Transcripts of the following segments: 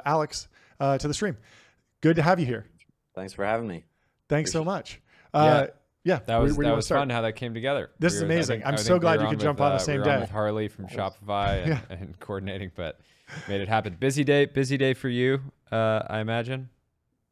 Alex to the stream. Good to have you here. Thanks for having me. Thanks so Appreciate much. Yeah, Yeah, that was where do you want to that was start? fun how that came together. This is amazing. I'm I so think glad we you were could on jump with, on the same we were on day. with Harley from Shopify Yeah. and coordinating, but made it happen. Busy day for you, I imagine.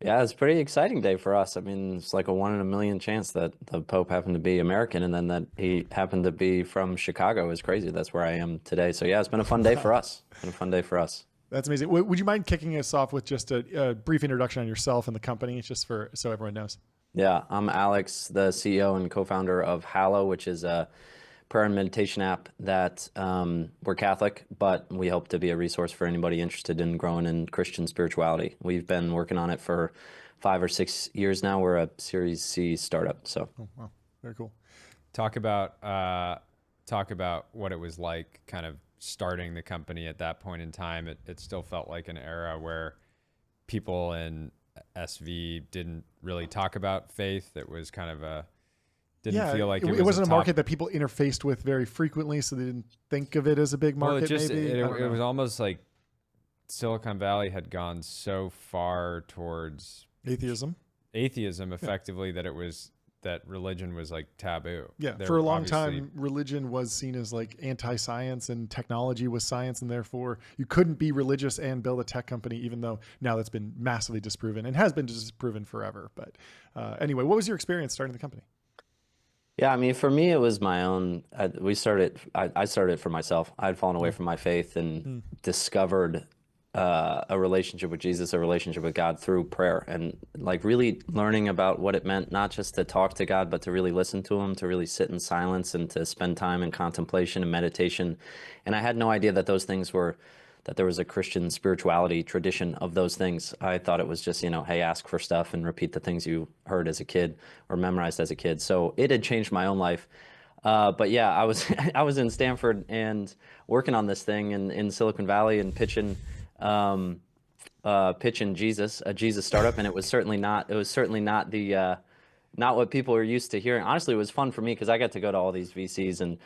Yeah, it's a pretty exciting day for us. I mean, it's like a 1 in a million chance that the Pope happened to be American, and then that he happened to be from Chicago is crazy. That's where I am today. So yeah, it's been a fun day for us. It's been a fun day for us. That's amazing. Would you mind kicking us off with just a brief introduction on yourself and the company, just so everyone knows? Yeah, I'm Alex, the CEO and co-founder of Hallow, which is a prayer and meditation app that we're Catholic, but we hope to be a resource for anybody interested in growing in Christian spirituality. We've been working on it for 5 or 6 years now. We're a Series C startup. So, Oh, wow, very cool. Talk about what it was like, kind of starting the company at that point in time. It still felt like an era where people in SV didn't really talk about faith. It was kind of didn't feel like it wasn't a market that people interfaced with very frequently, so they didn't think of it as a big market. It was almost like Silicon Valley had gone so far towards atheism effectively, that religion was like taboo. Yeah, for a long time, religion was seen as like anti-science, and technology was science, and therefore you couldn't be religious and build a tech company, even though now that's been massively disproven and has been disproven forever. But anyway, what was your experience starting the company? yeah, I mean, for me, it was my own. I started it for myself. I'd fallen away from my faith and discovered a relationship with Jesus, a relationship with God through prayer, and like really learning about what it meant, not just to talk to God, but to really listen to him, to really sit in silence and to spend time in contemplation and meditation. And I had no idea that that there was a Christian spirituality tradition of those things. I thought it was just, hey, ask for stuff and repeat the things you heard as a kid or memorized as a kid. So it had changed my own life. But yeah, I was I was in Stanford and working on this thing in Silicon Valley and pitching Jesus, a Jesus startup, and it was certainly not the not what people are used to hearing. Honestly, it was fun for me because I got to go to all these VCs, and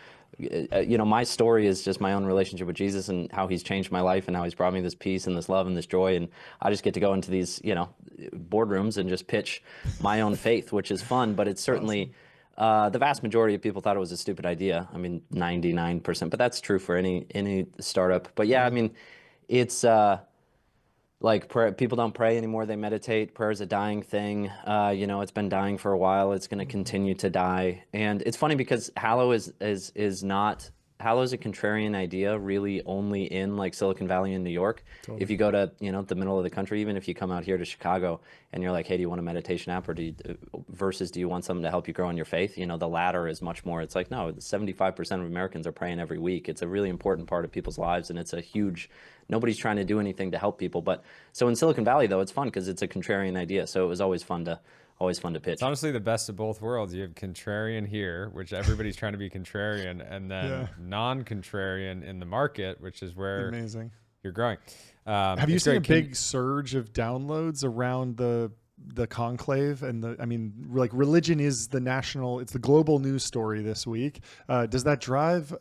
my story is just my own relationship with Jesus and how he's changed my life and how he's brought me this peace and this love and this joy. And I just get to go into these, boardrooms and just pitch my own faith, which is fun, but it's certainly the vast majority of people thought it was a stupid idea. I mean, 99%, but that's true for any startup. But yeah, I mean, it's like prayer, people don't pray anymore, they meditate. Prayer is a dying thing. It's been dying for a while. It's going to continue to die. And it's funny because Hallow is a contrarian idea, really only in like Silicon Valley and New York. Totally. If you go to the middle of the country, even if you come out here to Chicago and you're like, hey, do you want a meditation app, or do you want something to help you grow in your faith? The latter is much more. It's like, no, 75% of Americans are praying every week. It's a really important part of people's lives, and it's a huge. Nobody's trying to do anything to help people, but so in Silicon Valley though, it's fun because it's a contrarian idea. So it was always fun to pitch. It's honestly the best of both worlds. You have contrarian here, which everybody's trying to be contrarian, and then non-contrarian in the market, which is where amazing you're growing. Have you seen a big surge of downloads around the conclave and like religion is it's the global news story this week. Does that drive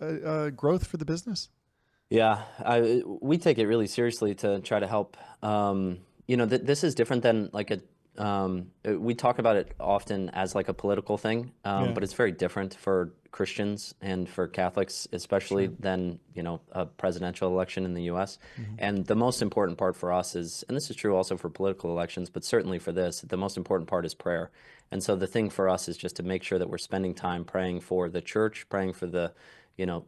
growth for the business? Yeah, we take it really seriously to try to help. This is different than like we talk about it often as like a political thing, but it's very different for Christians and for Catholics, especially than, a presidential election in the US. Mm-hmm. And the most important part for us is, and this is true also for political elections, but certainly for this, the most important part is prayer. And so the thing for us is just to make sure that we're spending time praying for the church, praying for the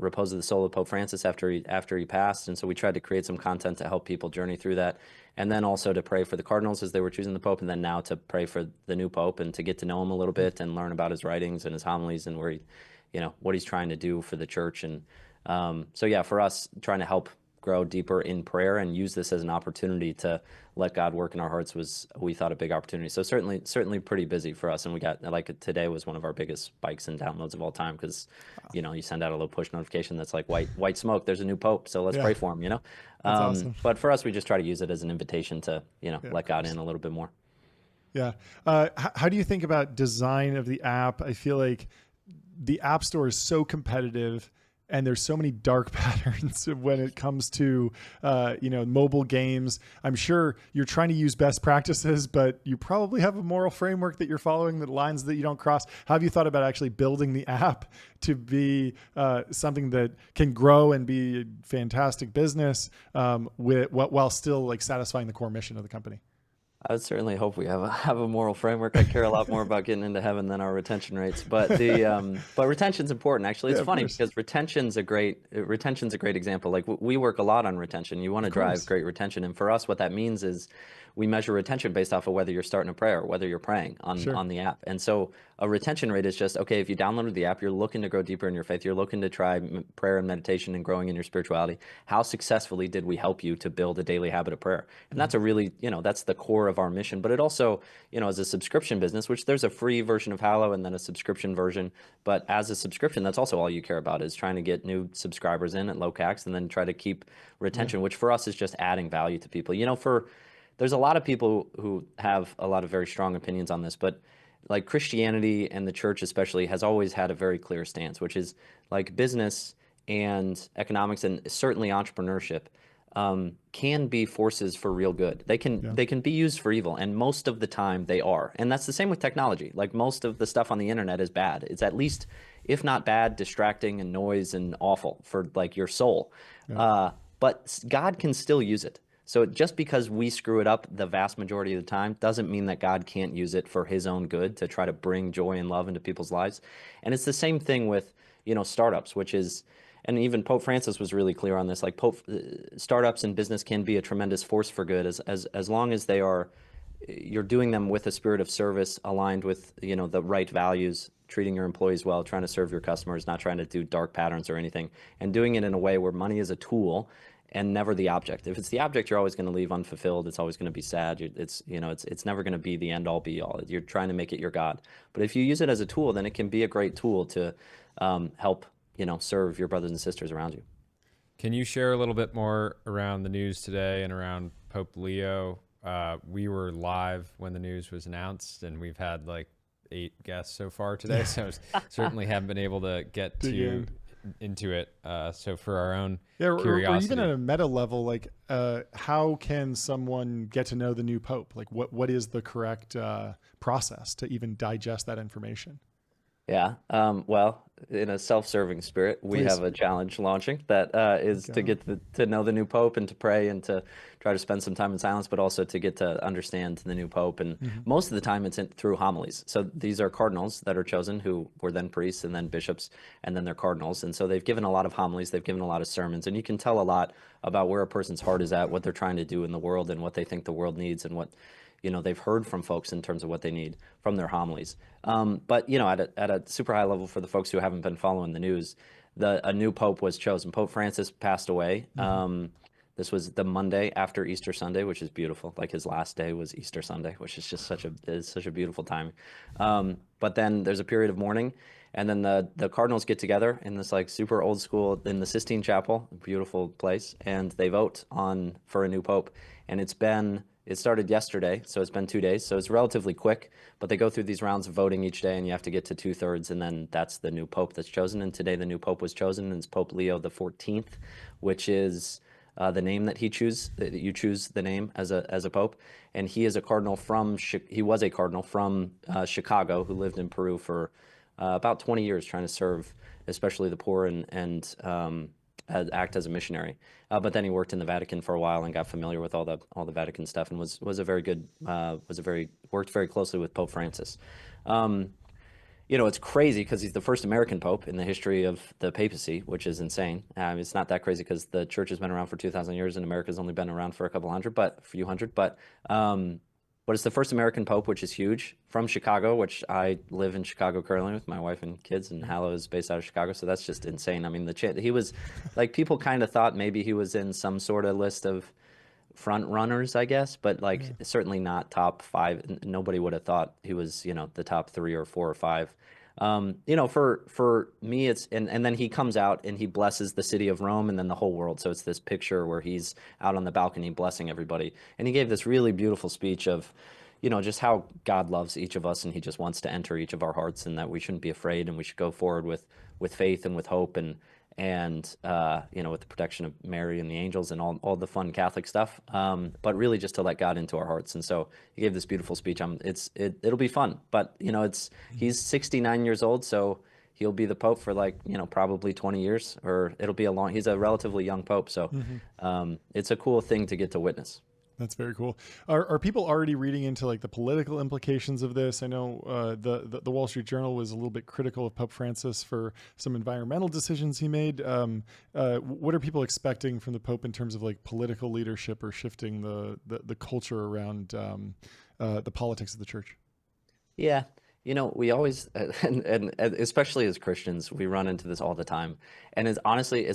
repose of the soul of Pope Francis after he passed. And so we tried to create some content to help people journey through that. And then also to pray for the cardinals as they were choosing the Pope, and then now to pray for the new Pope and to get to know him a little bit and learn about his writings and his homilies and where what he's trying to do for the church. And so yeah, for us, trying to help grow deeper in prayer and use this as an opportunity to let God work in our hearts was, we thought, a big opportunity. So certainly pretty busy for us. And we got, like, today was one of our biggest spikes in downloads of all time because, you send out a little push notification that's like white smoke, there's a new Pope, so let's pray for him, That's awesome. But for us, we just try to use it as an invitation to, let God in a little bit more. Yeah. How do you think about design of the app? I feel like the App Store is so competitive, and there's so many dark patterns when it comes to mobile games. I'm sure you're trying to use best practices, but you probably have a moral framework that you're following, the lines that you don't cross. How have you thought about actually building the app to be something that can grow and be a fantastic business while still like satisfying the core mission of the company? I would certainly hope we have a moral framework. I care a lot more about getting into heaven than our retention rates. But but retention's important. Actually, it's Yeah, of funny course. because retention's a great example. Like we work a lot on retention. You want to drive course. great retention, and for us, what that means is we measure retention based off of whether you're starting a prayer, whether you're praying Sure. on the app. And so a retention rate is just, okay, if you downloaded the app, you're looking to grow deeper in your faith, you're looking to try prayer and meditation and growing in your spirituality. How successfully did we help you to build a daily habit of prayer? And that's a really, that's the core of our mission. But it also, as a subscription business, which there's a free version of Hallow and then a subscription version. But as a subscription, that's also all you care about, is trying to get new subscribers in at low CACs and then try to keep retention, which for us is just adding value to people. There's a lot of people who have a lot of very strong opinions on this, but like Christianity and the church especially has always had a very clear stance, which is like business and economics and certainly entrepreneurship can be forces for real good. They can be used for evil, and most of the time they are. And that's the same with technology. Like most of the stuff on the internet is bad. It's at least, if not bad, distracting and noise and awful for like your soul. But God can still use it. So just because we screw it up the vast majority of the time doesn't mean that God can't use it for his own good to try to bring joy and love into people's lives. And it's the same thing with, startups, which is, and even Pope Francis was really clear on this, like startups and business can be a tremendous force for good as long as you're doing them with a spirit of service aligned with, the right values, treating your employees well, trying to serve your customers, not trying to do dark patterns or anything, and doing it in a way where money is a tool and never the object. If it's the object, you're always going to leave unfulfilled. It's always going to be sad. It's never going to be the end all be all. You're trying to make it your God. But if you use it as a tool, then it can be a great tool to help, serve your brothers and sisters around you. Can you share a little bit more around the news today and around Pope Leo? We were live when the news was announced, and we've had like 8 guests so far today. So certainly haven't been able to get into it. So for our own curiosity. Or even at a meta level, like how can someone get to know the new Pope? Like what is the correct process to even digest that information? Yeah. Well, in a self-serving spirit, we have a challenge launching that is to get to know the new Pope and to pray and to try to spend some time in silence, but also to get to understand the new Pope. And most of the time it's through homilies. So these are cardinals that are chosen who were then priests and then bishops, and then they're cardinals. And so they've given a lot of homilies, they've given a lot of sermons, and you can tell a lot about where a person's heart is at, what they're trying to do in the world and what they think the world needs and what they've heard from folks in terms of what they need from their homilies. But at a super high level, for the folks who haven't been following the news, a new Pope was chosen. Pope Francis passed away. This was the Monday after Easter Sunday, which is beautiful. Like his last day was Easter Sunday, which is just such a beautiful time. But then there's a period of mourning, and then the cardinals get together in this like super old school in the Sistine Chapel, beautiful place, and they vote for a new Pope. And it started yesterday, so it's been 2 days. So it's relatively quick, but they go through these rounds of voting each day, and you have to get to 2/3, and then that's the new Pope that's chosen. And today the new Pope was chosen, and it's Pope Leo the 14th, which is the name that you choose the name as a Pope. And he is a cardinal he was a cardinal from Chicago, who lived in Peru for about 20 years, trying to serve especially the poor and act as a missionary. But then he worked in the Vatican for a while and got familiar with all the Vatican stuff, and worked very closely with Pope Francis. It's crazy because he's the first American Pope in the history of the papacy, which is insane. It's not that crazy because the church has been around for 2,000 years and America's only been around for a few hundred. But it's the first American Pope, which is huge, from Chicago, which I live in Chicago currently with my wife and kids, and Hallow is based out of Chicago, so that's just insane. I mean, he was, like, people kind of thought maybe he was in some sort of list of front runners, I guess, but certainly not top 5. Nobody would have thought he was, the top 3 or 4 or 5. For me, it's, and then he comes out and he blesses the city of Rome and then the whole world. So it's this picture where he's out on the balcony blessing everybody. And he gave this really beautiful speech of, just how God loves each of us and he just wants to enter each of our hearts, and that we shouldn't be afraid and we should go forward with faith and with hope. And and with the protection of Mary and the angels and all the fun Catholic stuff, but really just to let God into our hearts. And so he gave this beautiful speech. It'll be fun, but he's 69 years old, so he'll be the Pope for probably 20 years, or he's a relatively young Pope. So it's a cool thing to get to witness. That's very cool. Are people already reading into like the political implications of this? I know the Wall Street Journal was a little bit critical of Pope Francis for some environmental decisions he made. What are people expecting from the Pope in terms of like political leadership or shifting the culture around the politics of the church? Yeah. We always, and especially as Christians, we run into this all the time. And it's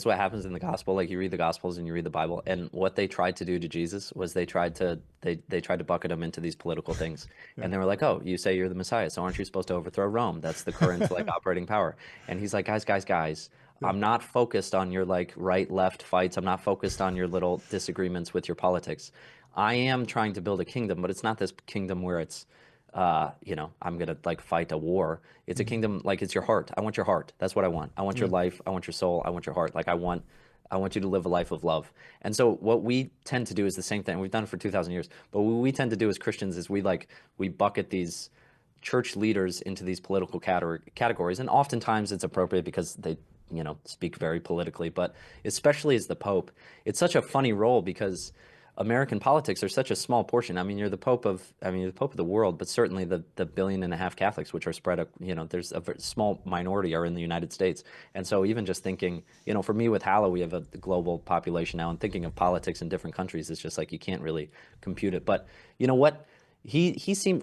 what happens in the gospel. Like you read the gospels and you read the Bible, and what they tried to do to Jesus was they tried to bucket him into these political things. Yeah. And they were like, oh, you say you're the Messiah, so aren't you supposed to overthrow Rome? That's the current operating power. And he's like, guys, yeah. I'm not focused on your right, left fights. I'm not focused on your little disagreements with your politics. I am trying to build a kingdom, but it's not this kingdom where it's I'm going to fight a war. It's a kingdom, it's your heart. I want your heart. That's what I want. I want your life. I want your soul. I want your heart. I want you to live a life of love. And so what we tend to do is the same thing. We've done it for 2,000 years. But what we tend to do as Christians is we bucket these church leaders into these political categories. And oftentimes it's appropriate because they, speak very politically. But especially as the Pope, it's such a funny role because American politics are such a small portion. I mean, you're the Pope of the world, but certainly the 1.5 billion Catholics, which are spread, there's a very small minority are in the United States. And so even just thinking, for me with Hallow, we have a global population now, and thinking of politics in different countries, it's just you can't really compute it. But what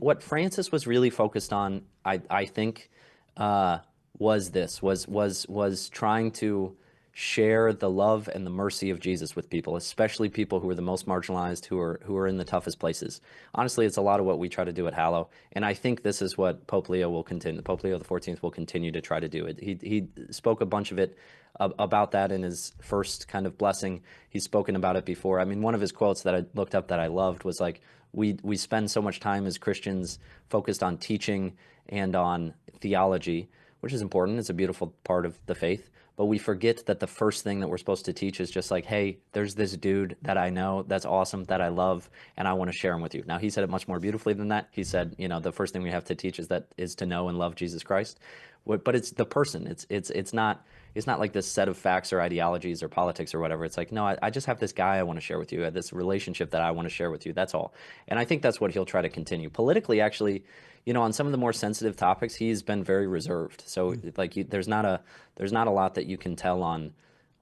what Francis was really focused on, I think, was trying to share the love and the mercy of Jesus with people, especially people who are the most marginalized, who are in the toughest places. Honestly, it's a lot of what we try to do at Hallow, and I think this is what Pope Leo will continue. Pope Leo XIV will continue to try to do it. He spoke a bunch of it about that in his first kind of blessing. He's spoken about it before. I mean, one of his quotes that I looked up that I loved was we spend so much time as Christians focused on teaching and on theology, which is important. It's a beautiful part of the faith. But we forget that the first thing that we're supposed to teach is just hey, there's this dude that I know that's awesome, that I love, and I want to share him with you. Now, he said it much more beautifully than that. He said, the first thing we have to teach is to know and love Jesus Christ. But it's the person. It's not like this set of facts or ideologies or politics or whatever. It's no, I just have this guy I want to share with you, this relationship that I want to share with you. That's all. And I think that's what he'll try to continue. Politically, actually, on some of the more sensitive topics, he's been very reserved. So there's not a lot that you can tell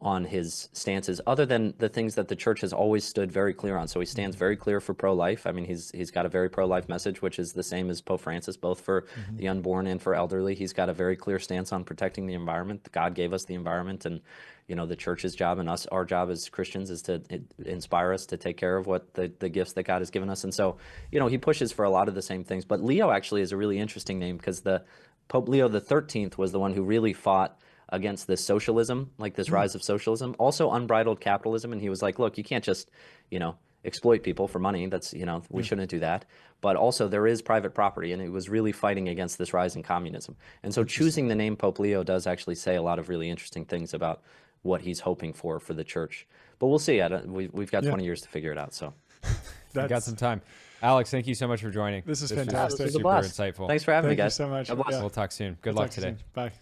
on his stances other than the things that the church has always stood very clear on. So he stands very clear for pro-life. I mean, he's got a very pro-life message, which is the same as Pope Francis, both for the unborn and for elderly. He's got a very clear stance on protecting the environment. God gave us the environment, and the church's job and our job as Christians is to inspire us to take care of what the gifts that God has given us. And so, he pushes for a lot of the same things. But Leo actually is a really interesting name because the Pope Leo XIII was the one who really fought against this socialism, this rise of socialism, also unbridled capitalism. And he was look, you can't just, exploit people for money. That's, we shouldn't do that. But also there is private property, and it was really fighting against this rise in communism. And so choosing the name Pope Leo does actually say a lot of really interesting things about what he's hoping for the church. But we'll see. We've got 20 years to figure it out. So we got some time. Alex, thank you so much for joining. This is fantastic. Super insightful. Thanks for having me, guys. Thank you so much. We'll talk soon. Good luck today. Bye.